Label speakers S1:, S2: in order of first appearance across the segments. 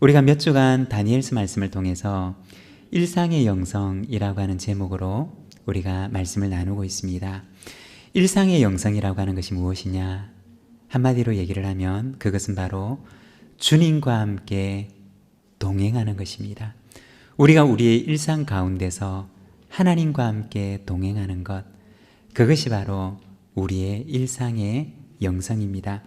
S1: 우리가 몇 주간 다니엘서 말씀을 통해서 일상의 영성이라고 하는 제목으로 우리가 말씀을 나누고 있습니다. 일상의 영성이라고 하는 것이 무엇이냐? 한마디로 얘기를 하면 그것은 바로 주님과 함께 동행하는 것입니다. 우리가 우리의 일상 가운데서 하나님과 함께 동행하는 것, 그것이 바로 우리의 일상의 영성입니다.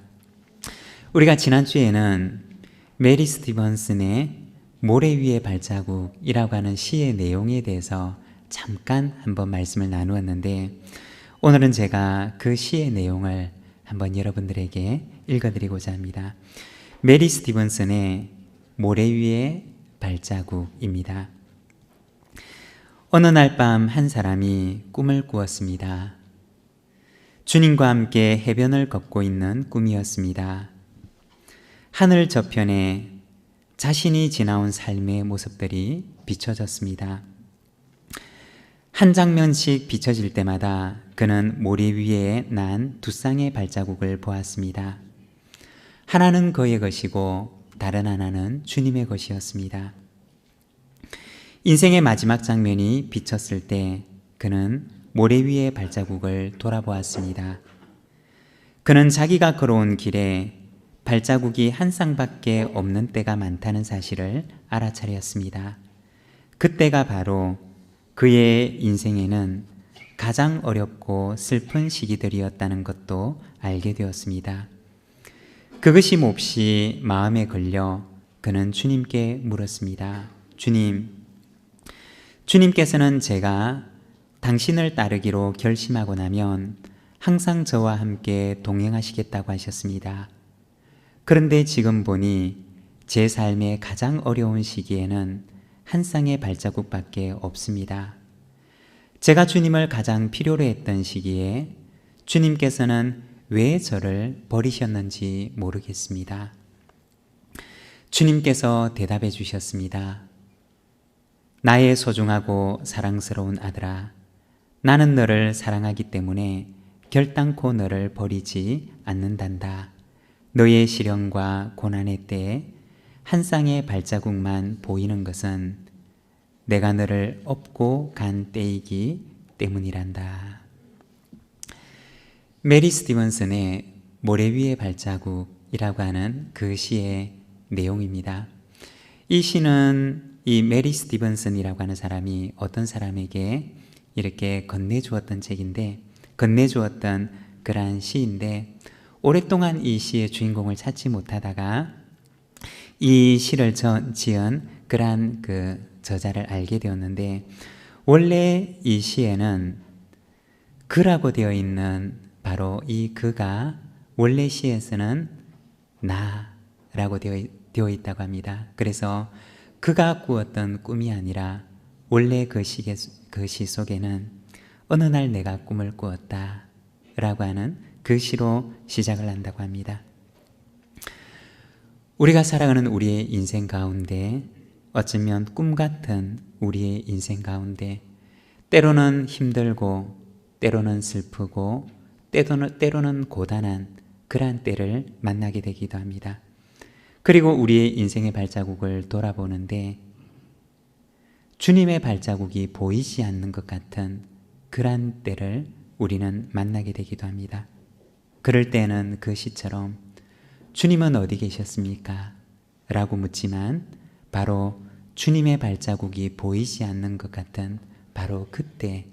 S1: 우리가 지난주에는 메리 스티븐슨의 모래 위의 발자국이라고 하는 시의 내용에 대해서 잠깐 한번 말씀을 나누었는데, 오늘은 제가 그 시의 내용을 한번 여러분들에게 읽어드리고자 합니다. 메리 스티븐슨의 모래 위의 발자국입니다. 어느 날 밤 한 사람이 꿈을 꾸었습니다. 주님과 함께 해변을 걷고 있는 꿈이었습니다. 하늘 저편에 자신이 지나온 삶의 모습들이 비춰졌습니다. 한 장면씩 비춰질 때마다 그는 모래 위에 난 두 쌍의 발자국을 보았습니다. 하나는 그의 것이고 다른 하나는 주님의 것이었습니다. 인생의 마지막 장면이 비쳤을 때 그는 모래 위의 발자국을 돌아보았습니다. 그는 자기가 걸어온 길에 발자국이 한 쌍밖에 없는 때가 많다는 사실을 알아차렸습니다. 그때가 바로 그의 인생에는 가장 어렵고 슬픈 시기들이었다는 것도 알게 되었습니다. 그것이 몹시 마음에 걸려 그는 주님께 물었습니다. 주님께서는 제가 당신을 따르기로 결심하고 나면 항상 저와 함께 동행하시겠다고 하셨습니다. 그런데 지금 보니 제 삶의 가장 어려운 시기에는 한 쌍의 발자국밖에 없습니다. 제가 주님을 가장 필요로 했던 시기에 주님께서는 왜 저를 버리셨는지 모르겠습니다. 주님께서 대답해 주셨습니다. 나의 소중하고 사랑스러운 아들아, 나는 너를 사랑하기 때문에 결단코 너를 버리지 않는단다. 너의 시련과 고난의 때에 한 쌍의 발자국만 보이는 것은 내가 너를 업고 간 때이기 때문이란다. 메리 스티븐슨의 모래 위의 발자국이라고 하는 그 시의 내용입니다. 이 시는 이 메리 스티븐슨이라고 하는 사람이 어떤 사람에게 이렇게 건네주었던 그러한 시인데, 오랫동안 이 시의 주인공을 찾지 못하다가 이 시를 지은 그러한 그 저자를 알게 되었는데, 원래 이 시에는 그라고 되어 있는 바로 이 그가 원래 시에서는 나라고 되어 있다고 합니다. 그래서 그가 꾸었던 꿈이 아니라 원래 그 시 속에는 어느 날 내가 꿈을 꾸었다 라고 하는 그 시로 시작을 한다고 합니다. 우리가 살아가는 우리의 인생 가운데, 어쩌면 꿈 같은 우리의 인생 가운데 때로는 힘들고 때로는 슬프고 때로는 고단한 그러한 때를 만나게 되기도 합니다. 그리고 우리의 인생의 발자국을 돌아보는데 주님의 발자국이 보이지 않는 것 같은 그러한 때를 우리는 만나게 되기도 합니다. 그럴 때는 그 시처럼 주님은 어디 계셨습니까? 라고 묻지만 바로 주님의 발자국이 보이지 않는 것 같은 바로 그때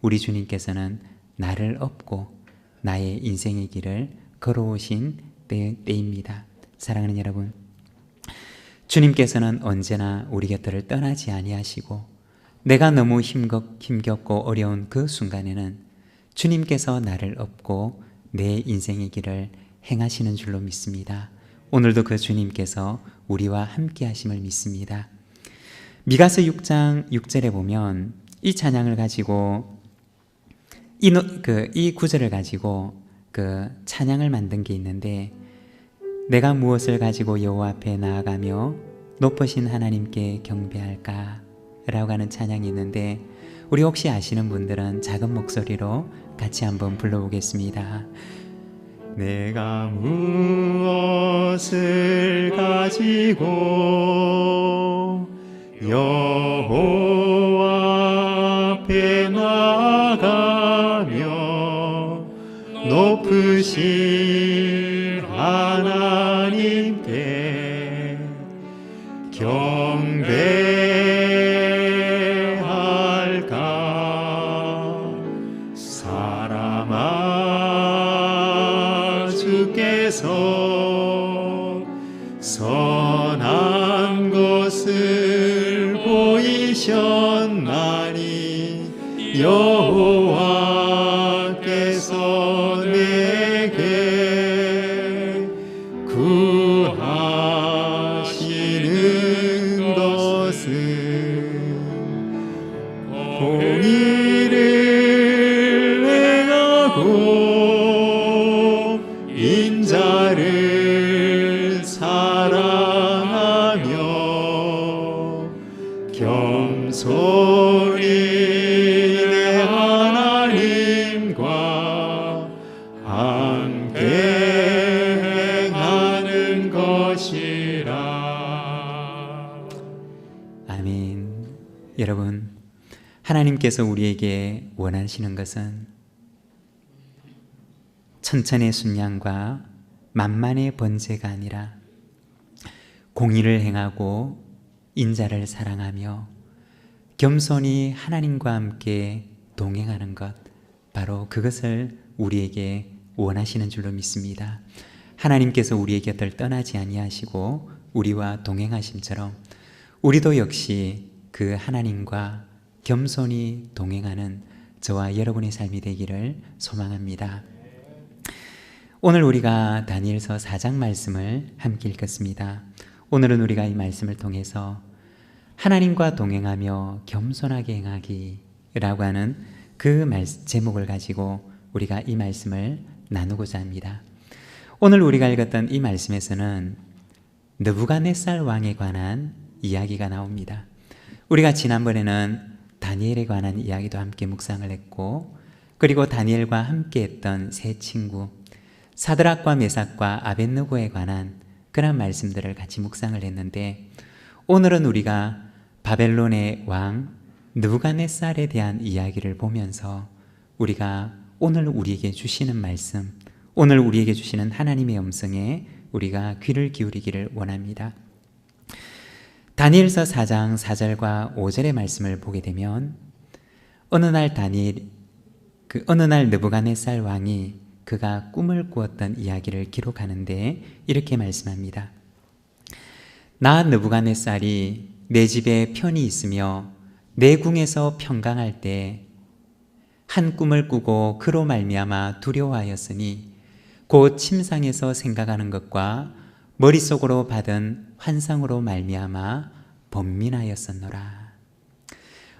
S1: 우리 주님께서는 나를 업고 나의 인생의 길을 걸어오신 때입니다. 사랑하는 여러분, 주님께서는 언제나 우리 곁을 떠나지 아니하시고, 내가 너무 힘겹고 어려운 그 순간에는 주님께서 나를 업고 내 인생의 길을 행하시는 줄로 믿습니다. 오늘도 그 주님께서 우리와 함께 하심을 믿습니다. 미가서 6장 6절에 보면 이 찬양을 가지고 이 구절을 가지고 그 찬양을 만든 게 있는데, 내가 무엇을 가지고 여호와 앞에 나아가며 높으신 하나님께 경배할까? 라고 하는 찬양이 있는데, 우리 혹시 아시는 분들은 작은 목소리로 같이 한번 불러보겠습니다.
S2: 내가 무엇을 가지고 여호와 앞에 나가며 높으신 하나님께 경배할까. 사람아, 주께서 선한 것을 보이셨나니 여호와께서 내게 구하시는 것은 공의를 행하고 인자를 사랑하며 겸손히 내 하나님과 함께 행하는 것이라.
S1: 아멘. 여러분, 하나님께서 우리에게 원하시는 것은 천천의 순양과 만만의 번제가 아니라 공의를 행하고 인자를 사랑하며 겸손히 하나님과 함께 동행하는 것, 바로 그것을 우리에게 원하시는 줄로 믿습니다. 하나님께서 우리의 곁을 떠나지 아니하시고 우리와 동행하심처럼 우리도 역시 그 하나님과 겸손히 동행하는 저와 여러분의 삶이 되기를 소망합니다. 오늘 우리가 다니엘서 4장 말씀을 함께 읽겠습니다. 오늘은 우리가 이 말씀을 통해서 하나님과 동행하며 겸손하게 행하기라고 하는 그 제목을 가지고 우리가 이 말씀을 나누고자 합니다. 오늘 우리가 읽었던 이 말씀에서는 느부갓네살 왕에 관한 이야기가 나옵니다. 우리가 지난번에는 다니엘에 관한 이야기도 함께 묵상을 했고, 그리고 다니엘과 함께 했던 세 친구 사드락과 메삭과 아벳느고에 관한 그런 말씀들을 같이 묵상을 했는데, 오늘은 우리가 바벨론의 왕 느부갓네살에 대한 이야기를 보면서 우리가 오늘 우리에게 주시는 말씀, 오늘 우리에게 주시는 하나님의 음성에 우리가 귀를 기울이기를 원합니다. 다니엘서 4장 4절과 5절의 말씀을 보게 되면 어느 날 느부갓네살 왕이 그가 꿈을 꾸었던 이야기를 기록하는데 이렇게 말씀합니다. 나 느부갓네살이 내 집에 편히 있으며 내 궁에서 평강할 때 한 꿈을 꾸고 그로 말미암아 두려워하였으니 곧 침상에서 생각하는 것과 머릿속으로 받은 환상으로 말미암아 번민하였었노라.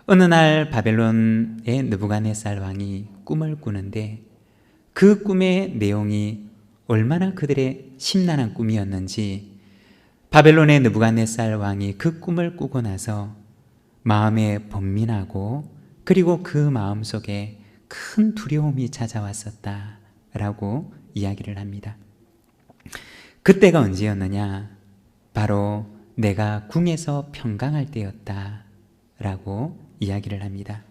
S1: 어느 날 바벨론의 느부갓네살 왕이 꿈을 꾸는데 그 꿈의 내용이 얼마나 그들의 심란한 꿈이었는지 바벨론의 느부갓네살 왕이 그 꿈을 꾸고 나서 마음에 번민하고 그리고 그 마음속에 큰 두려움이 찾아왔었다라고 이야기를 합니다. 그때가 언제였느냐? 바로 내가 궁에서 평강할 때였다라고 이야기를 합니다.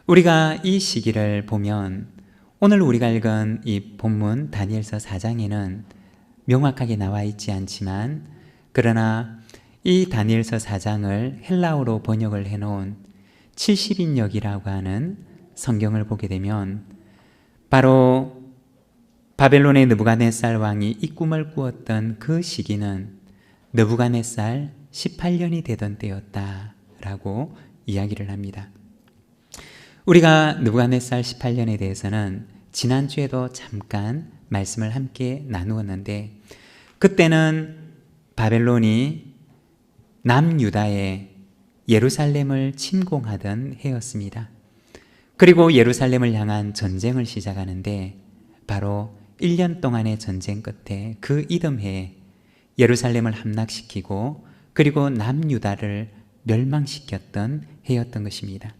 S1: 우리가 이 시기를 보면 오늘 우리가 읽은 이 본문 다니엘서 4장에는 명확하게 나와 있지 않지만, 그러나 이 다니엘서 4장을 헬라어로 번역을 해놓은 70인역이라고 하는 성경을 보게 되면 바로 바벨론의 느부갓네살 왕이 이 꿈을 꾸었던 그 시기는 느부갓네살 18년이 되던 때였다라고 이야기를 합니다. 우리가 느부갓네살 18년에 대해서는 지난주에도 잠깐 말씀을 함께 나누었는데, 그때는 바벨론이 남유다의 예루살렘을 침공하던 해였습니다. 그리고 예루살렘을 향한 전쟁을 시작하는데 바로 1년 동안의 전쟁 끝에 그 이듬해에 예루살렘을 함락시키고 그리고 남유다를 멸망시켰던 해였던 것입니다.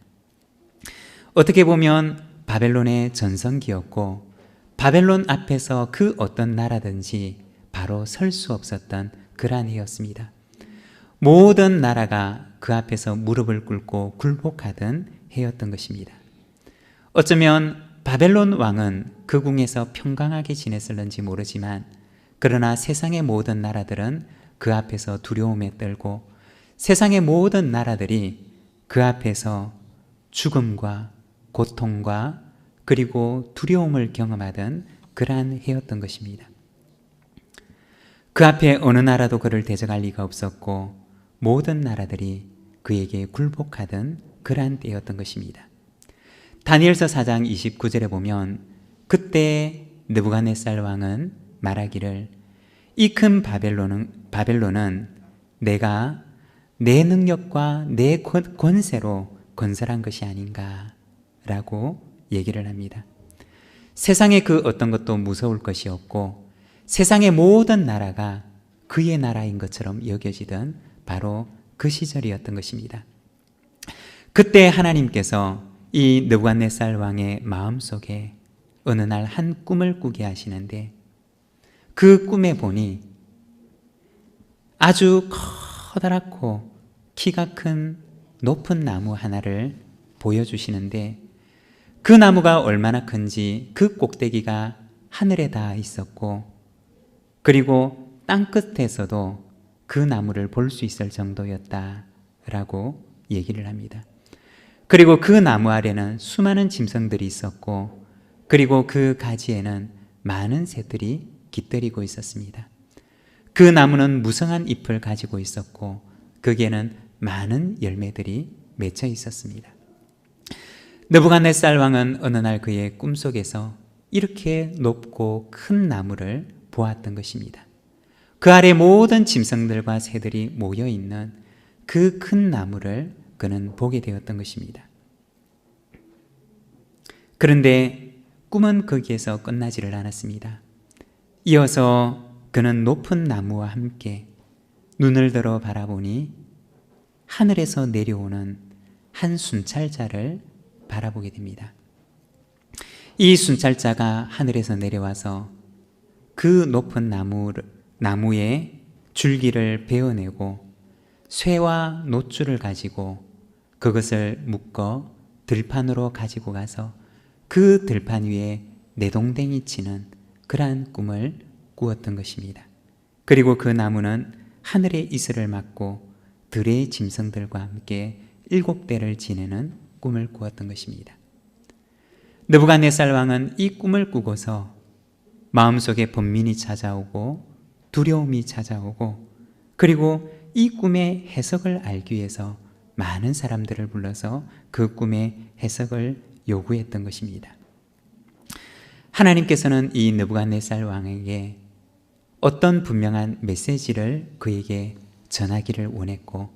S1: 어떻게 보면 바벨론의 전성기였고 바벨론 앞에서 그 어떤 나라든지 바로 설 수 없었던 그러한 해였습니다. 모든 나라가 그 앞에서 무릎을 꿇고 굴복하던 해였던 것입니다. 어쩌면 바벨론 왕은 그 궁에서 평강하게 지냈을는지 모르지만 그러나 세상의 모든 나라들은 그 앞에서 두려움에 떨고 세상의 모든 나라들이 그 앞에서 죽음과 고통과 그리고 두려움을 경험하던 그러한 해였던 것입니다. 그 앞에 어느 나라도 그를 대적할 리가 없었고 모든 나라들이 그에게 굴복하던 그러한 때였던 것입니다. 다니엘서 4장 29절에 보면 그때 느부갓네살 왕은 말하기를 이 큰 바벨론은 내가 내 능력과 내 권세로 건설한 것이 아닌가 라고 얘기를 합니다. 세상의 그 어떤 것도 무서울 것이 없고 세상의 모든 나라가 그의 나라인 것처럼 여겨지던 바로 그 시절이었던 것입니다. 그때 하나님께서 이 느부갓네살 왕의 마음속에 어느 날 한 꿈을 꾸게 하시는데 그 꿈에 보니 아주 커다랗고 키가 큰 높은 나무 하나를 보여주시는데 그 나무가 얼마나 큰지 그 꼭대기가 하늘에 닿아 있었고 그리고 땅끝에서도 그 나무를 볼 수 있을 정도였다라고 얘기를 합니다. 그리고 그 나무 아래는 수많은 짐승들이 있었고 그리고 그 가지에는 많은 새들이 깃들이고 있었습니다. 그 나무는 무성한 잎을 가지고 있었고 거기에는 많은 열매들이 맺혀 있었습니다. 느부갓네살 왕은 어느 날 그의 꿈속에서 이렇게 높고 큰 나무를 보았던 것입니다. 그 아래 모든 짐승들과 새들이 모여 있는 그 큰 나무를 그는 보게 되었던 것입니다. 그런데 꿈은 거기에서 끝나지를 않았습니다. 이어서 그는 높은 나무와 함께 눈을 들어 바라보니 하늘에서 내려오는 한 순찰자를 바라보게 됩니다. 이 순찰자가 하늘에서 내려와서 그 높은 나무의 줄기를 베어내고 쇠와 놋줄을 가지고 그것을 묶어 들판으로 가지고 가서 그 들판 위에 내동댕이 치는 그러한 꿈을 꾸었던 것입니다. 그리고 그 나무는 하늘의 이슬을 맞고 들의 짐승들과 함께 7대를 지내는 꿈을 꾸었던 것입니다. 느부갓네살 왕은 이 꿈을 꾸고서 마음속에 번민이 찾아오고 두려움이 찾아오고 그리고 이 꿈의 해석을 알기 위해서 많은 사람들을 불러서 그 꿈의 해석을 요구했던 것입니다. 하나님께서는 이 느부갓네살 왕에게 어떤 분명한 메시지를 그에게 전하기를 원했고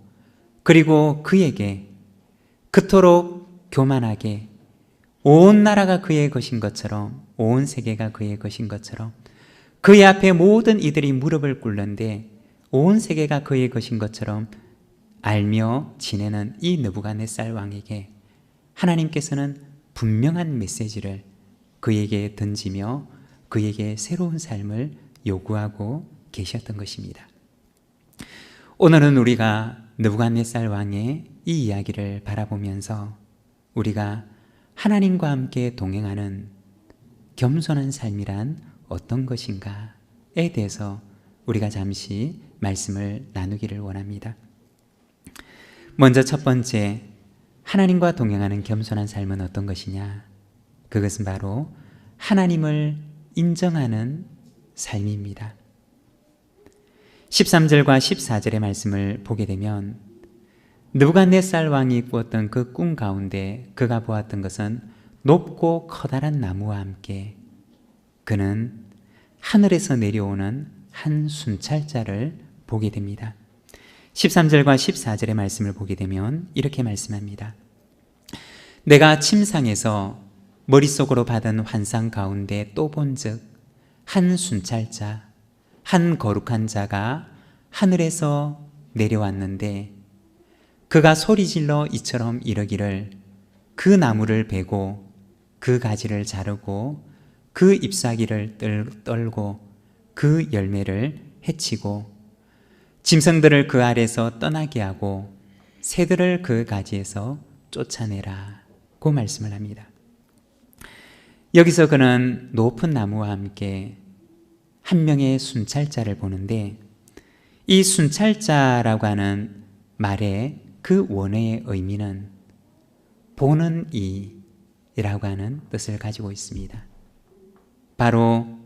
S1: 그리고 그에게 그토록 교만하게 온 나라가 그의 것인 것처럼 온 세계가 그의 것인 것처럼 그의 앞에 모든 이들이 무릎을 꿇는데 온 세계가 그의 것인 것처럼 알며 지내는 이 느부갓네살 왕에게 하나님께서는 분명한 메시지를 그에게 던지며 그에게 새로운 삶을 요구하고 계셨던 것입니다. 오늘은 우리가 느부갓네살 왕의 이 이야기를 바라보면서 우리가 하나님과 함께 동행하는 겸손한 삶이란 어떤 것인가에 대해서 우리가 잠시 말씀을 나누기를 원합니다. 먼저 첫 번째, 하나님과 동행하는 겸손한 삶은 어떤 것이냐? 그것은 바로 하나님을 인정하는 삶입니다. 13절과 14절의 말씀을 보게 되면 느부갓네살 왕이 꾸었던 그 꿈 가운데 그가 보았던 것은 높고 커다란 나무와 함께 그는 하늘에서 내려오는 한 순찰자를 보게 됩니다. 13절과 14절의 말씀을 보게 되면 이렇게 말씀합니다. 내가 침상에서 머릿속으로 받은 환상 가운데 또 본즉 한 순찰자, 한 거룩한 자가 하늘에서 내려왔는데 그가 소리질러 이처럼 이르기를 그 나무를 베고 그 가지를 자르고 그 잎사귀를 떨고 그 열매를 해치고 짐승들을 그 아래서 떠나게 하고 새들을 그 가지에서 쫓아내라 고 말씀을 합니다. 여기서 그는 높은 나무와 함께 한 명의 순찰자를 보는데, 이 순찰자라고 하는 말의 그 원어의 의미는 보는 이라고 하는 뜻을 가지고 있습니다. 바로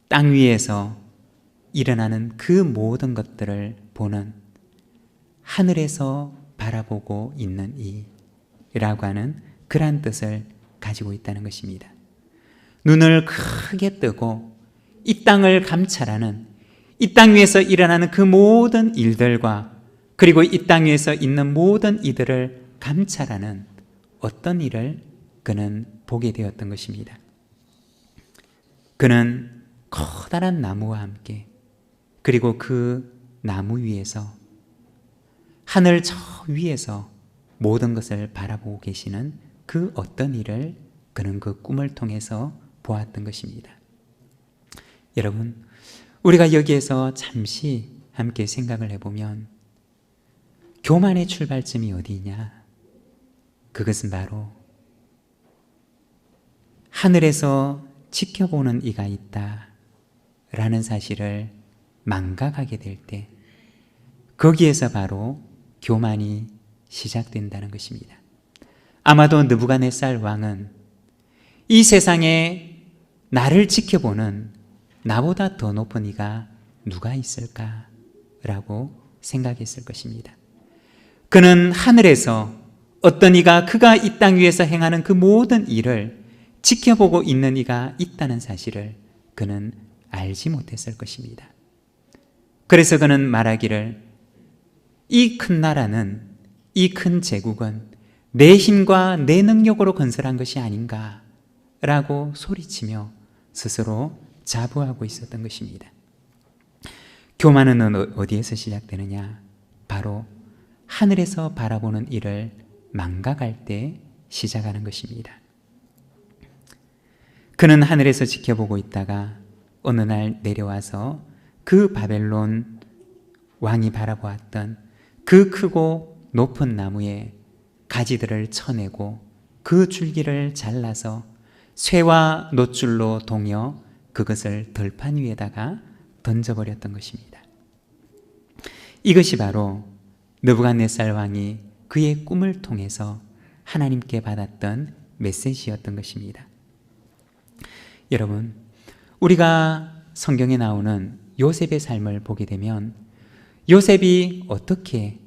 S1: 땅 위에서 일어나는 그 모든 것들을 보는, 하늘에서 바라보고 있는 이라고 하는 그러한 뜻을 가지고 있다는 것입니다. 눈을 크게 뜨고 이 땅을 감찰하는, 이 땅 위에서 일어나는 그 모든 일들과 그리고 이 땅 위에서 있는 모든 이들을 감찰하는 어떤 일을 그는 보게 되었던 것입니다. 그는 커다란 나무와 함께, 그리고 그 나무 위에서, 하늘 저 위에서 모든 것을 바라보고 계시는 그 어떤 일을 그는 그 꿈을 통해서 보았던 것입니다. 여러분, 우리가 여기에서 잠시 함께 생각을 해보면 교만의 출발점이 어디냐? 그것은 바로 하늘에서 지켜보는 이가 있다 라는 사실을 망각하게 될 때, 거기에서 바로 교만이 시작된다는 것입니다. 아마도 느부갓네살 왕은 이 세상에 나를 지켜보는, 나보다 더 높은 이가 누가 있을까라고 생각했을 것입니다. 그는 하늘에서 어떤 이가, 그가 이 땅 위에서 행하는 그 모든 일을 지켜보고 있는 이가 있다는 사실을 그는 알지 못했을 것입니다. 그래서 그는 말하기를, 이 큰 나라는, 이 큰 제국은 내 힘과 내 능력으로 건설한 것이 아닌가 라고 소리치며 스스로 자부하고 있었던 것입니다. 교만은 어디에서 시작되느냐? 바로 하늘에서 바라보는 일을 망각할 때 시작하는 것입니다. 그는 하늘에서 지켜보고 있다가 어느 날 내려와서 그 바벨론 왕이 바라보았던 그 크고 높은 나무에 가지들을 쳐내고 그 줄기를 잘라서 쇠와 놋줄로 동여 그것을 들판 위에다가 던져버렸던 것입니다. 이것이 바로 느부갓네살 왕이 그의 꿈을 통해서 하나님께 받았던 메시지였던 것입니다. 여러분, 우리가 성경에 나오는 요셉의 삶을 보게 되면 요셉이 어떻게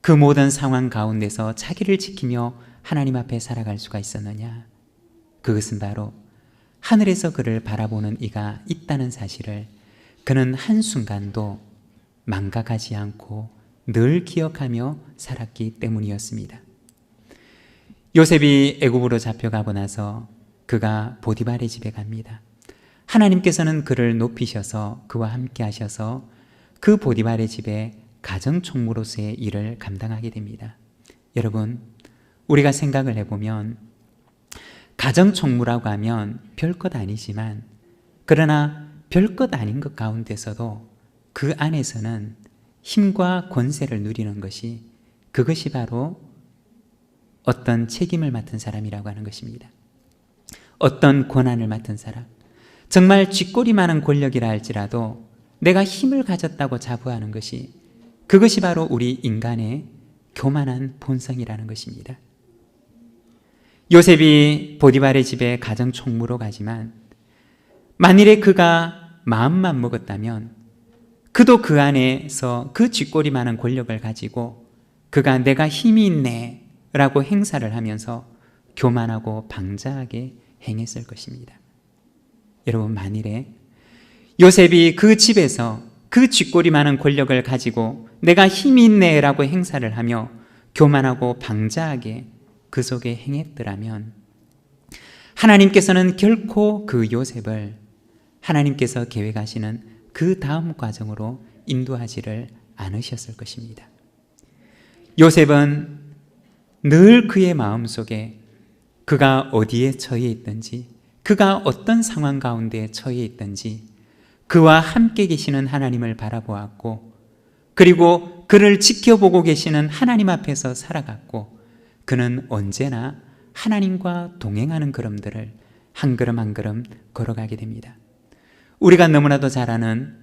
S1: 그 모든 상황 가운데서 자기를 지키며 하나님 앞에 살아갈 수가 있었느냐? 그것은 바로 하늘에서 그를 바라보는 이가 있다는 사실을 그는 한순간도 망각하지 않고 늘 기억하며 살았기 때문이었습니다. 요셉이 애굽으로 잡혀가고 나서 그가 보디발의 집에 갑니다. 하나님께서는 그를 높이셔서 그와 함께 하셔서 그 보디발의 집에 가정총무로서의 일을 감당하게 됩니다. 여러분, 우리가 생각을 해보면 가정총무라고 하면 별것 아니지만, 그러나 별것 아닌 것 가운데서도 그 안에서는 힘과 권세를 누리는 것이, 그것이 바로 어떤 책임을 맡은 사람이라고 하는 것입니다. 어떤 권한을 맡은 사람, 정말 쥐꼬리 많은 권력이라 할지라도 내가 힘을 가졌다고 자부하는 것이, 그것이 바로 우리 인간의 교만한 본성이라는 것입니다. 요셉이 보디발의 집에 가정총무로 가지만 만일에 그가 마음만 먹었다면 그도 그 안에서 그 쥐꼬리 많은 권력을 가지고 그가 내가 힘이 있네 라고 행사를 하면서 교만하고 방자하게 행했을 것입니다. 여러분, 만일에 요셉이 그 집에서 그 쥐꼬리 많은 권력을 가지고 내가 힘이 있네 라고 행사를 하며 교만하고 방자하게 그 속에 행했더라면 하나님께서는 결코 그 요셉을 하나님께서 계획하시는 그 다음 과정으로 인도하지를 않으셨을 것입니다. 요셉은 늘 그의 마음속에 그가 어디에 처해 있든지 그가 어떤 상황 가운데 처해 있든지 그와 함께 계시는 하나님을 바라보았고, 그리고 그를 지켜보고 계시는 하나님 앞에서 살아갔고, 그는 언제나 하나님과 동행하는 걸음들을 한 걸음 한 걸음 걸어가게 됩니다. 우리가 너무나도 잘 아는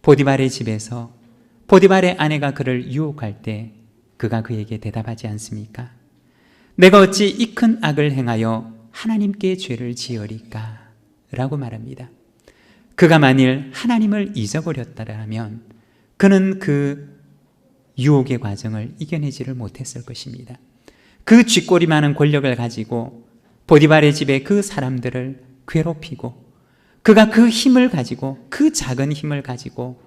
S1: 보디발의 집에서 보디발의 아내가 그를 유혹할 때 그가 그에게 대답하지 않습니까? 내가 어찌 이 큰 악을 행하여 하나님께 죄를 지으리까? 라고 말합니다. 그가 만일 하나님을 잊어버렸다면 그는 그 유혹의 과정을 이겨내지를 못했을 것입니다. 그 쥐꼬리 많은 권력을 가지고 보디발의 집에 그 사람들을 괴롭히고, 그가 그 힘을 가지고, 그 작은 힘을 가지고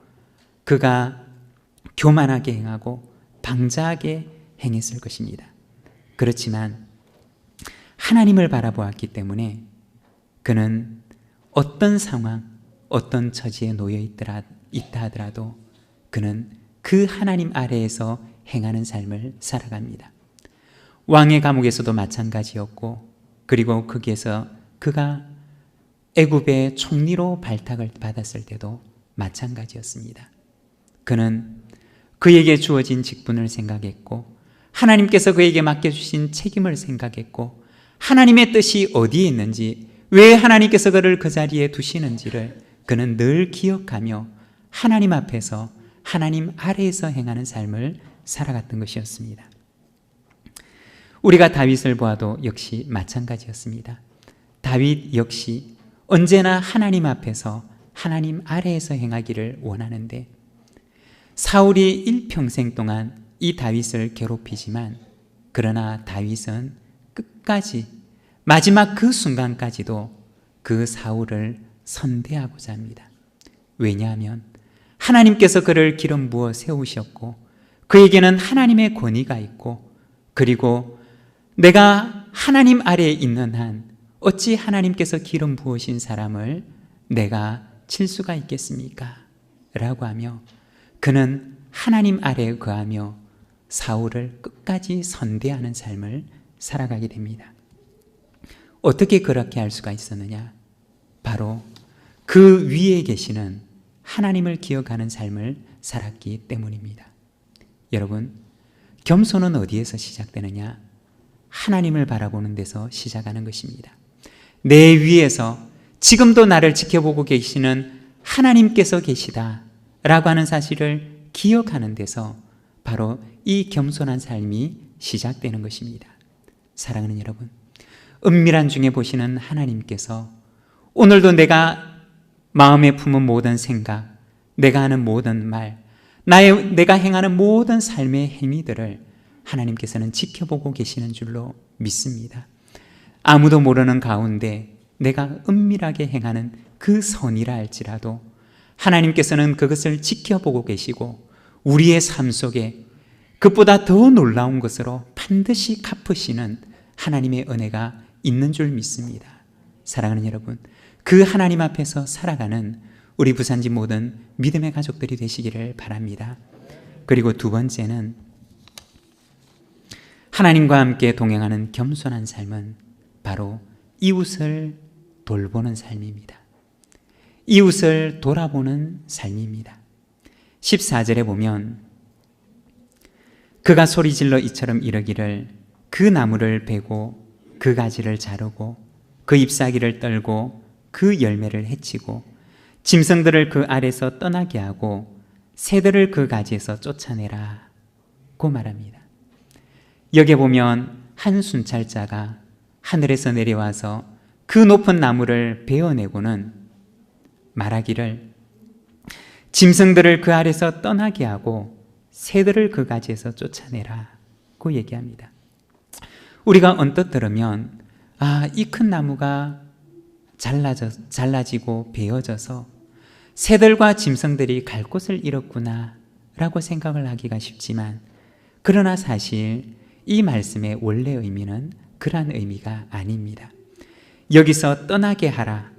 S1: 그가 교만하게 행하고 방자하게 행했을 것입니다. 그렇지만 하나님을 바라보았기 때문에 그는 어떤 상황, 어떤 처지에 놓여 있다 하더라도 그는 그 하나님 아래에서 행하는 삶을 살아갑니다. 왕의 감옥에서도 마찬가지였고, 그리고 거기에서 그가 애굽의 총리로 발탁을 받았을 때도 마찬가지였습니다. 그는 그에게 주어진 직분을 생각했고, 하나님께서 그에게 맡겨주신 책임을 생각했고, 하나님의 뜻이 어디에 있는지, 왜 하나님께서 그를 그 자리에 두시는지를 그는 늘 기억하며 하나님 앞에서, 하나님 아래에서 행하는 삶을 살아갔던 것이었습니다. 우리가 다윗을 보아도 역시 마찬가지였습니다. 다윗 역시 언제나 하나님 앞에서, 하나님 아래에서 행하기를 원하는데, 사울이 일평생 동안 이 다윗을 괴롭히지만, 그러나 다윗은 끝까지, 마지막 그 순간까지도 그 사울을 선대하고자 합니다. 왜냐하면 하나님께서 그를 기름 부어 세우셨고, 그에게는 하나님의 권위가 있고, 그리고 내가 하나님 아래에 있는 한 어찌 하나님께서 기름 부으신 사람을 내가 칠 수가 있겠습니까? 라고 하며 그는 하나님 아래에 거하며 사울을 끝까지 선대하는 삶을 살아가게 됩니다. 어떻게 그렇게 할 수가 있었느냐? 바로 그 위에 계시는 하나님을 기억하는 삶을 살았기 때문입니다. 여러분, 겸손은 어디에서 시작되느냐? 하나님을 바라보는 데서 시작하는 것입니다. 내 위에서 지금도 나를 지켜보고 계시는 하나님께서 계시다 라고 하는 사실을 기억하는 데서 바로 이 겸손한 삶이 시작되는 것입니다. 사랑하는 여러분, 은밀한 중에 보시는 하나님께서 오늘도 내가 마음에 품은 모든 생각, 내가 하는 모든 말, 내가 행하는 모든 삶의 행위들을 하나님께서는 지켜보고 계시는 줄로 믿습니다. 아무도 모르는 가운데 내가 은밀하게 행하는 그 선이라 할지라도 하나님께서는 그것을 지켜보고 계시고, 우리의 삶 속에 그보다 더 놀라운 것으로 반드시 갚으시는 하나님의 은혜가 있는 줄 믿습니다. 사랑하는 여러분, 그 하나님 앞에서 살아가는 우리 부산지 모든 믿음의 가족들이 되시기를 바랍니다. 그리고 두 번째는 하나님과 함께 동행하는 겸손한 삶은 바로 이웃을 돌보는 삶입니다. 이웃을 돌아보는 삶입니다. 14절에 보면 그가 소리질러 이처럼 이르기를 그 나무를 베고 그 가지를 자르고 그 잎사귀를 떨고 그 열매를 해치고 짐승들을 그 아래서 떠나게 하고 새들을 그 가지에서 쫓아내라 고 말합니다. 여기에 보면 한 순찰자가 하늘에서 내려와서 그 높은 나무를 베어내고는 말하기를 짐승들을 그 아래서 떠나게 하고 새들을 그 가지에서 쫓아내라 고 얘기합니다. 우리가 언뜻 들으면 이 큰 나무가 잘라지고 베어져서 새들과 짐승들이 갈 곳을 잃었구나 라고 생각을 하기가 쉽지만, 그러나 사실 이 말씀의 원래 의미는 그러한 의미가 아닙니다. 여기서 떠나게 하라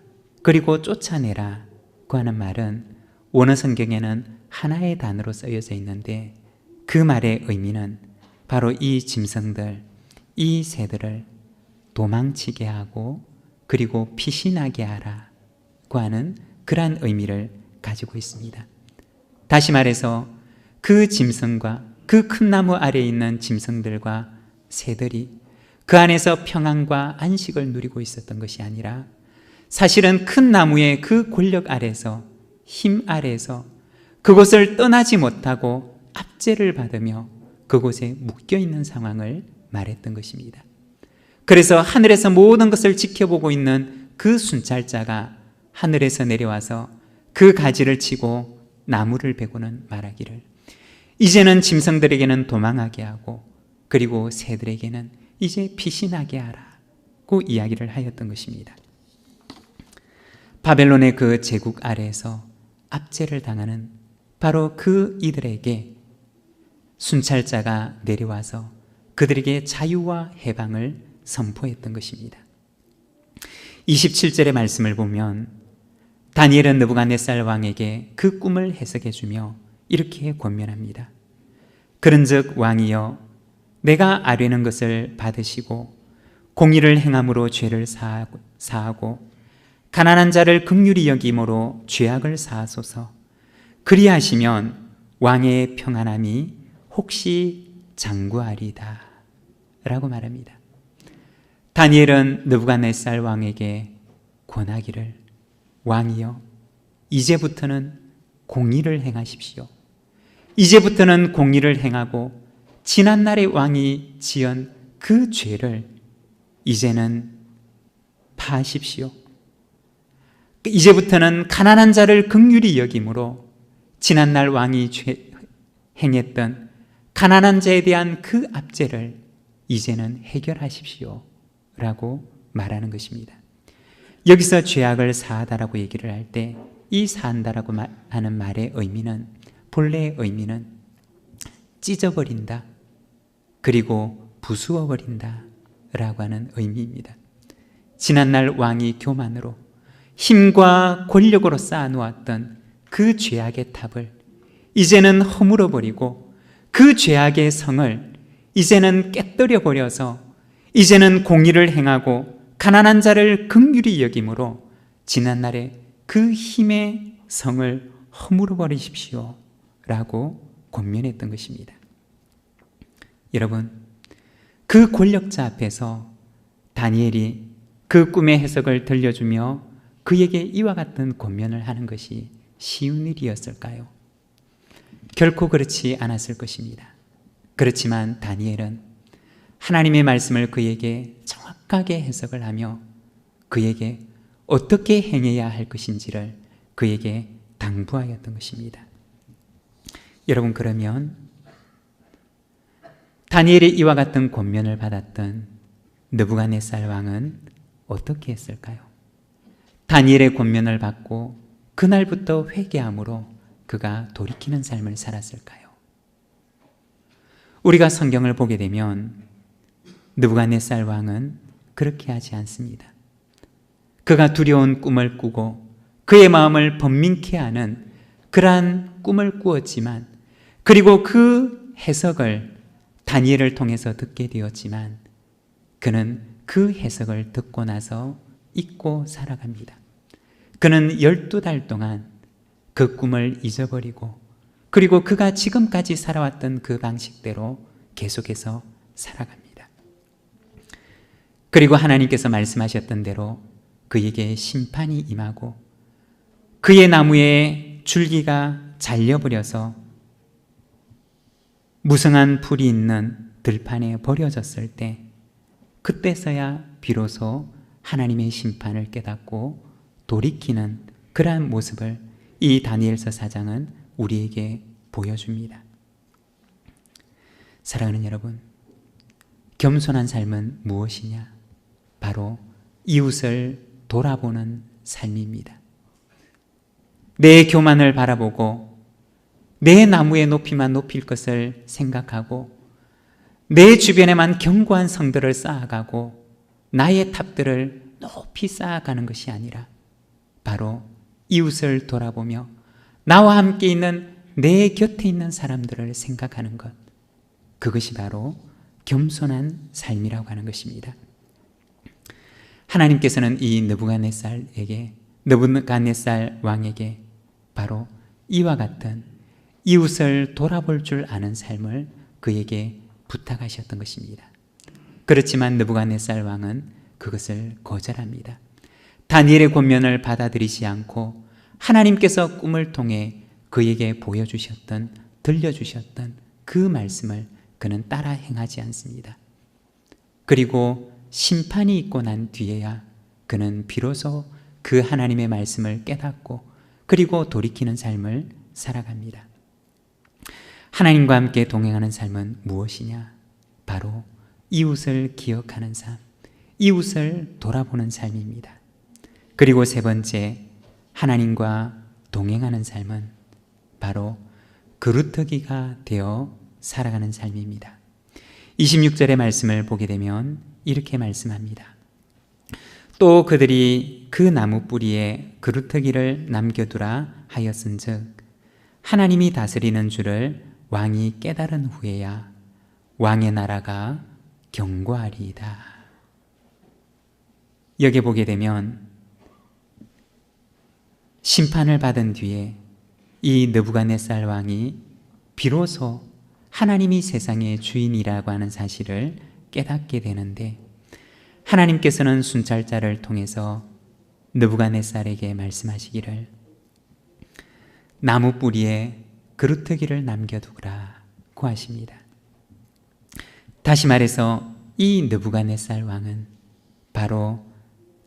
S1: 그리고 쫓아내라 고 하는 말은 원어 성경에는 하나의 단어로 쓰여져 있는데, 그 말의 의미는 바로 이 짐승들, 이 새들을 도망치게 하고 그리고 빛이 나게 하라고 하는 그러한 의미를 가지고 있습니다. 다시 말해서 그 짐승과 그 큰 나무 아래에 있는 짐승들과 새들이 그 안에서 평안과 안식을 누리고 있었던 것이 아니라 사실은 큰 나무의 그 권력 아래서, 힘 아래서 그곳을 떠나지 못하고 압제를 받으며 그곳에 묶여있는 상황을 말했던 것입니다. 그래서 하늘에서 모든 것을 지켜보고 있는 그 순찰자가 하늘에서 내려와서 그 가지를 치고 나무를 베고는 말하기를, 이제는 짐승들에게는 도망하게 하고 그리고 새들에게는 이제 빛이 나게 하라고 이야기를 하였던 것입니다. 바벨론의 그 제국 아래에서 압제를 당하는 바로 그 이들에게 순찰자가 내려와서 그들에게 자유와 해방을 선포했던 것입니다. 27절의 말씀을 보면 다니엘은 느부갓네살 왕에게 그 꿈을 해석해 주며 이렇게 권면합니다. 그런즉 왕이여, 내가 아뢰는 것을 받으시고 공의를 행함으로 죄를 사하고 가난한 자를 긍휼히 여김으로 죄악을 사하소서. 그리하시면 왕의 평안함이 혹시 장구하리다 라고 말합니다. 다니엘은 느부갓네살 왕에게 권하기를, 왕이여, 이제부터는 공의를 행하십시오. 이제부터는 공의를 행하고 지난날의 왕이 지은 그 죄를 이제는 파하십시오. 이제부터는 가난한 자를 긍휼히 여김으로 지난날 왕이 행했던 가난한 자에 대한 그 압제를 이제는 해결하십시오 라고 말하는 것입니다. 여기서 죄악을 사하다라고 얘기를 할 때 이 사한다라고 하는 말의 의미는, 본래의 의미는 찢어버린다, 그리고 부수어버린다 라고 하는 의미입니다. 지난날 왕이 교만으로 힘과 권력으로 쌓아놓았던 그 죄악의 탑을 이제는 허물어버리고 그 죄악의 성을 이제는 깨뜨려 버려서 이제는 공의를 행하고 가난한 자를 긍휼히 여김으로 지난날의 그 힘의 성을 허물어 버리십시오 라고 권면했던 것입니다. 여러분, 그 권력자 앞에서 다니엘이 그 꿈의 해석을 들려주며 그에게 이와 같은 권면을 하는 것이 쉬운 일이었을까요? 결코 그렇지 않았을 것입니다. 그렇지만 다니엘은 하나님의 말씀을 그에게 정확하게 해석을 하며 그에게 어떻게 행해야 할 것인지를 그에게 당부하였던 것입니다. 여러분, 그러면 다니엘의 이와 같은 권면을 받았던 느부갓네살 왕은 어떻게 했을까요? 다니엘의 권면을 받고 그날부터 회개함으로 그가 돌이키는 삶을 살았을까요? 우리가 성경을 보게 되면 느부갓네살 왕은 그렇게 하지 않습니다. 그가 두려운 꿈을 꾸고 그의 마음을 번민케 하는 그러한 꿈을 꾸었지만, 그리고 그 해석을 다니엘을 통해서 듣게 되었지만 그는 그 해석을 듣고 나서 잊고 살아갑니다. 그는 12달 동안 그 꿈을 잊어버리고 그리고 그가 지금까지 살아왔던 그 방식대로 계속해서 살아갑니다. 그리고 하나님께서 말씀하셨던 대로 그에게 심판이 임하고 그의 나무에 줄기가 잘려버려서 무성한 풀이 있는 들판에 버려졌을 때, 그때서야 비로소 하나님의 심판을 깨닫고 돌이키는 그러한 모습을 이 다니엘서 4장은 우리에게 보여줍니다. 사랑하는 여러분, 겸손한 삶은 무엇이냐? 바로 이웃을 돌아보는 삶입니다. 내 교만을 바라보고 내 나무의 높이만 높일 것을 생각하고 내 주변에만 견고한 성들을 쌓아가고 나의 탑들을 높이 쌓아가는 것이 아니라 바로 이웃을 돌아보며 나와 함께 있는 내 곁에 있는 사람들을 생각하는 것, 그것이 바로 겸손한 삶이라고 하는 것입니다. 하나님께서는 이 느부갓네살 왕에게 바로 이와 같은 이웃을 돌아볼 줄 아는 삶을 그에게 부탁하셨던 것입니다. 그렇지만 느부갓네살 왕은 그것을 거절합니다. 다니엘의 권면을 받아들이지 않고 하나님께서 꿈을 통해 그에게 들려주셨던 그 말씀을 그는 따라 행하지 않습니다. 그리고 심판이 있고 난 뒤에야 그는 비로소 그 하나님의 말씀을 깨닫고 그리고 돌이키는 삶을 살아갑니다. 하나님과 함께 동행하는 삶은 무엇이냐? 바로 이웃을 기억하는 삶, 이웃을 돌아보는 삶입니다. 그리고 세 번째, 하나님과 동행하는 삶은 바로 그루터기가 되어 살아가는 삶입니다. 26절의 말씀을 보게 되면 이렇게 말씀합니다. 또 그들이 그 나무 뿌리에 그루터기를 남겨두라 하였은즉 하나님이 다스리는 줄을 왕이 깨달은 후에야 왕의 나라가 견고하리이다. 여기 보게 되면 심판을 받은 뒤에 이 느부갓네살 왕이 비로소 하나님이 세상의 주인이라고 하는 사실을 깨닫게 되는데, 하나님께서는 순찰자를 통해서 느부갓네살에게 말씀하시기를 나무 뿌리에 그루터기를 남겨두라고 하십니다. 다시 말해서 이 느부갓네살 왕은 바로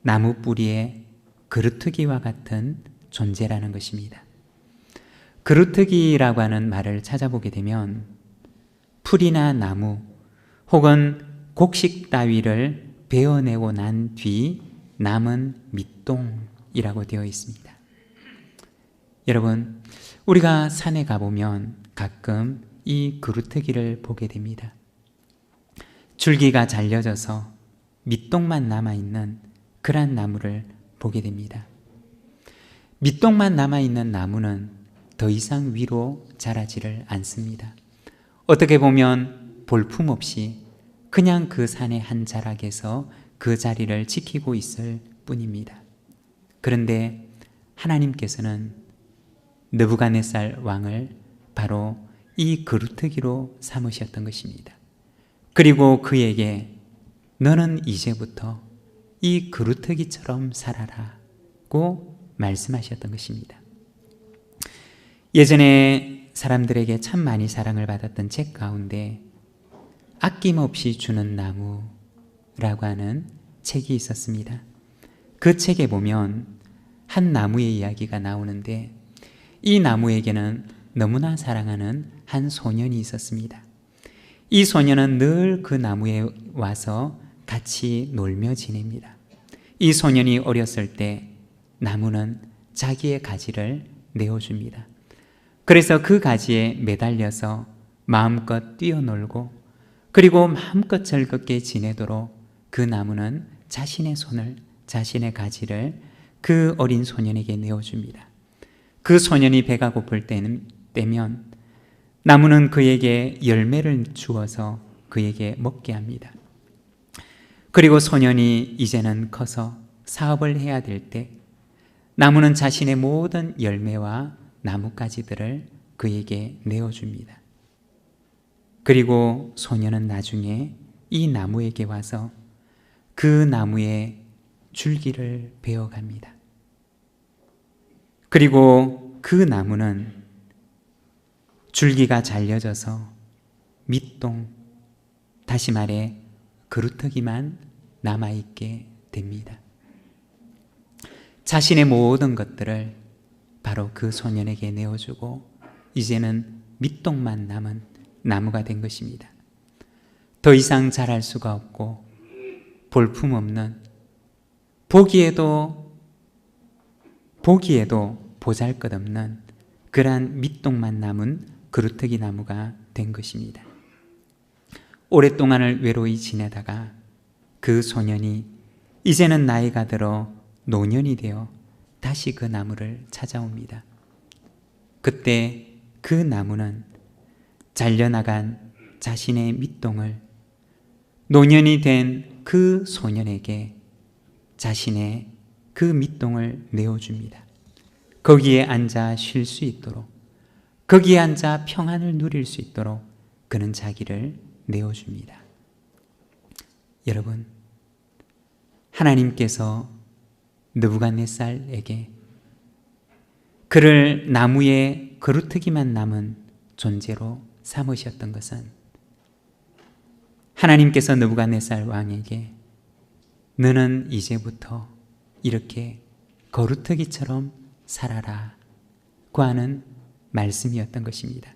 S1: 나무 뿌리에 그루터기와 같은 존재라는 것입니다. 그루터기라고 하는 말을 찾아보게 되면 풀이나 나무 혹은 곡식 따위를 베어내고 난 뒤 남은 밑동이라고 되어 있습니다. 여러분, 우리가 산에 가보면 가끔 이 그루터기를 보게 됩니다. 줄기가 잘려져서 밑동만 남아있는 그러한 나무를 보게 됩니다. 밑동만 남아있는 나무는 더 이상 위로 자라지를 않습니다. 어떻게 보면 볼품없이 그냥 그 산의 한 자락에서 그 자리를 지키고 있을 뿐입니다. 그런데 하나님께서는 느부갓네살 왕을 바로 이 그루터기로 삼으셨던 것입니다. 그리고 그에게 너는 이제부터 이 그루터기처럼 살아라고 말씀하셨던 것입니다. 예전에 사람들에게 참 많이 사랑을 받았던 책 가운데 아낌없이 주는 나무라고 하는 책이 있었습니다. 그 책에 보면 한 나무의 이야기가 나오는데, 이 나무에게는 너무나 사랑하는 한 소년이 있었습니다. 이 소년은 늘 그 나무에 와서 같이 놀며 지냅니다. 이 소년이 어렸을 때 나무는 자기의 가지를 내어줍니다. 그래서 그 가지에 매달려서 마음껏 뛰어놀고 그리고 마음껏 즐겁게 지내도록 그 나무는 자신의 가지를 그 어린 소년에게 내어줍니다. 그 소년이 배가 고플 때면 나무는 그에게 열매를 주어서 그에게 먹게 합니다. 그리고 소년이 이제는 커서 사업을 해야 될 때 나무는 자신의 모든 열매와 나뭇가지들을 그에게 내어줍니다. 그리고 소년은 나중에 이 나무에게 와서 그 나무의 줄기를 베어갑니다. 그리고 그 나무는 줄기가 잘려져서 밑동, 다시 말해 그루터기만 남아있게 됩니다. 자신의 모든 것들을 바로 그 소년에게 내어주고 이제는 밑동만 남은 나무가 된 것입니다. 더 이상 자랄 수가 없고 볼품없는, 보기에도 보잘것없는 그러한 밑동만 남은 그루터기 나무가 된 것입니다. 오랫동안을 외로이 지내다가 그 소년이 이제는 나이가 들어 노년이 되어 다시 그 나무를 찾아옵니다. 그때 그 나무는 잘려나간 자신의 밑동을 노년이 된 그 소년에게 자신의 그 밑동을 내어줍니다. 거기에 앉아 쉴 수 있도록, 거기에 앉아 평안을 누릴 수 있도록 그는 자기를 내어줍니다. 여러분, 하나님께서 느부갓네살에게 그를 나무에 거루트기만 남은 존재로 삼으셨던 것은 하나님께서 느부갓네살 왕에게 너는 이제부터 이렇게 거루트기처럼 살아라 고 하는 말씀이었던 것입니다.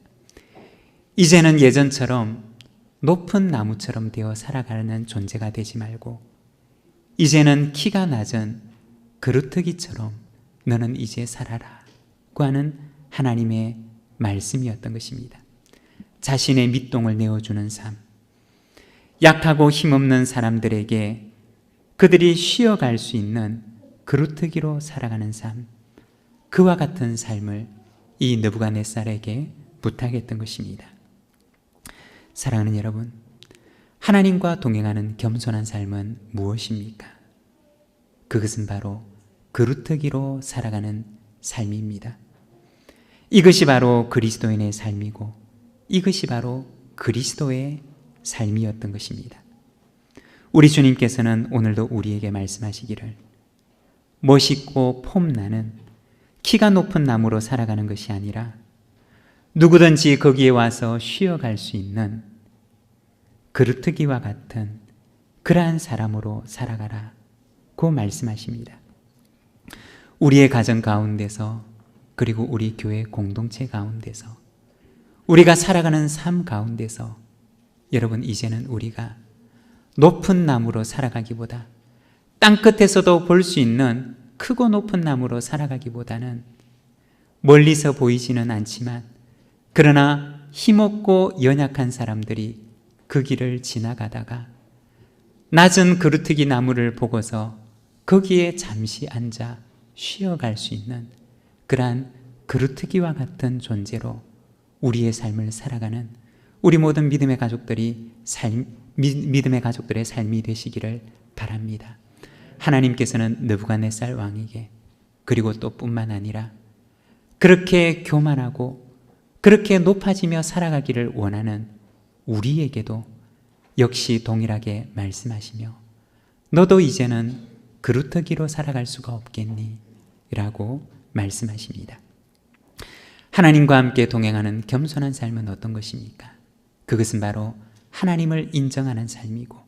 S1: 이제는 예전처럼 높은 나무처럼 되어 살아가는 존재가 되지 말고 이제는 키가 낮은 거루트기처럼 너는 이제 살아라 고 하는 하나님의 말씀이었던 것입니다. 자신의 밑동을 내어주는 삶, 약하고 힘없는 사람들에게 그들이 쉬어갈 수 있는 거루트기로 살아가는 삶, 그와 같은 삶을 이 느부갓네살에게 부탁했던 것입니다. 사랑하는 여러분, 하나님과 동행하는 겸손한 삶은 무엇입니까? 그것은 바로 거루트기로 살아가는 삶입니다. 이것이 바로 그리스도인의 삶이고 이것이 바로 그리스도의 삶이었던 것입니다. 우리 주님께서는 오늘도 우리에게 말씀하시기를 멋있고 폼나는 키가 높은 나무로 살아가는 것이 아니라 누구든지 거기에 와서 쉬어갈 수 있는 거루트기와 같은 그러한 사람으로 살아가라 고 말씀하십니다. 우리의 가정 가운데서 그리고 우리 교회 공동체 가운데서 우리가 살아가는 삶 가운데서 여러분, 이제는 우리가 높은 나무로 살아가기보다 땅끝에서도 볼 수 있는 크고 높은 나무로 살아가기보다는 멀리서 보이지는 않지만 그러나 힘없고 연약한 사람들이 그 길을 지나가다가 낮은 거루트기 나무를 보고서 거기에 잠시 앉아 쉬어갈 수 있는 그러한 거루트기와 같은 존재로 우리의 삶을 살아가는 우리 모든 믿음의 가족들의 삶이 되시기를 바랍니다. 하나님께서는 느부갓네살 왕에게 그리고 또 뿐만 아니라 그렇게 교만하고 그렇게 높아지며 살아가기를 원하는 우리에게도 역시 동일하게 말씀하시며 너도 이제는 거루트기로 살아갈 수가 없겠니? 라고 말씀하십니다. 하나님과 함께 동행하는 겸손한 삶은 어떤 것입니까? 그것은 바로 하나님을 인정하는 삶이고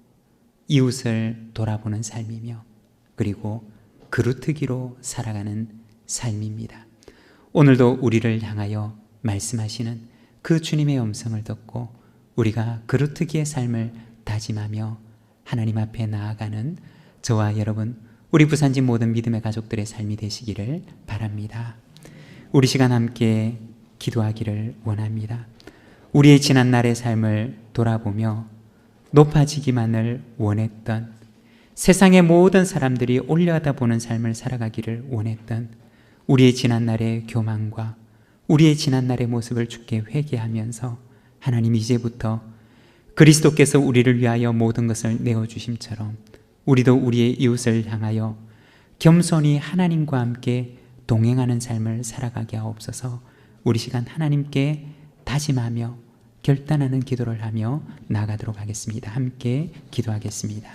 S1: 이웃을 돌아보는 삶이며 그리고 거루트기로 살아가는 삶입니다. 오늘도 우리를 향하여 말씀하시는 그 주님의 음성을 듣고 우리가 거루트기의 삶을 다짐하며 하나님 앞에 나아가는 저와 여러분, 우리 부산진 모든 믿음의 가족들의 삶이 되시기를 바랍니다. 우리 시간 함께 기도하기를 원합니다. 우리의 지난날의 삶을 돌아보며 높아지기만을 원했던, 세상의 모든 사람들이 올려다보는 삶을 살아가기를 원했던 우리의 지난날의 교만과 우리의 지난날의 모습을 주께 회개하면서 하나님, 이제부터 그리스도께서 우리를 위하여 모든 것을 내어주심처럼 우리도 우리의 이웃을 향하여 겸손히 하나님과 함께 동행하는 삶을 살아가게 하옵소서. 우리 시간 하나님께 다짐하며 결단하는 기도를 하며 나아가도록 하겠습니다. 함께 기도하겠습니다.